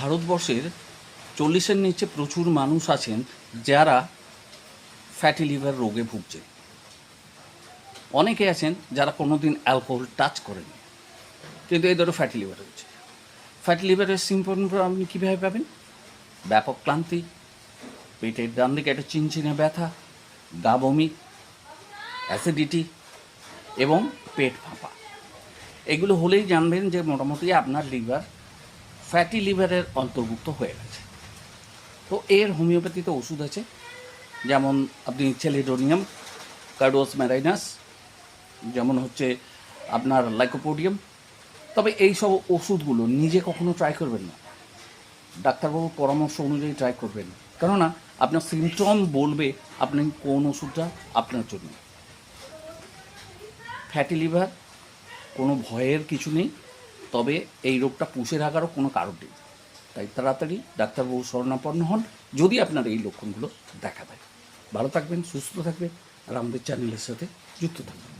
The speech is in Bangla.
ভারতবর্ষের 40-এর নিচে প্রচুর মানুষ আছেন যারা ফ্যাটি লিভার রোগে ভুগছেন। অনেকে আছেন যারা কোনোদিন অ্যালকোহল টাচ করেনি, কিন্তু এদেরও ফ্যাটি লিভার হচ্ছে। ফ্যাটি লিভারের সিম্পটম আপনি কীভাবে পাবেন? ব্যাপক ক্লান্তি, পেটের ডান দিকে একটা চিনচিনে ব্যথা, গা বমি, অ্যাসিডিটি এবং পেট ফাঁপা। এগুলো হলেই জানবেন যে মোটামুটি আপনার লিভার ফ্যাটি লিভারের অন্তর্ভুক্ত হয়ে গেছে। তো এর হোমিওপ্যাথিতে ওষুধ আছে, যেমন আপনি চেলিডোনিয়াম, কার্ডোস ম্যারাইনাস, যেমন হচ্ছে আপনার লাইকোপোডিয়াম। তবে এই সব ওষুধগুলো নিজে কখনো ট্রাই করবেন না, ডাক্তারবাবুর পরামর্শ অনুযায়ী ট্রাই করবেন, কেননা আপনার সিমটম বলবে আপনি কোন ওষুধটা আপনার জন্য। ফ্যাটি লিভার কোনো ভয়ের কিছু নেই, তবে এই রোগটা পুষে রাখারও কোনো কারণ নেই। তাই তাড়াতাড়ি ডাক্তারবাবুর শরণাপন্ন হন যদি আপনার এই লক্ষণগুলো দেখা দেয়। ভালো থাকবেন, সুস্থ থাকবেন, আর আমাদের চ্যানেলের সাথে যুক্ত থাকবেন।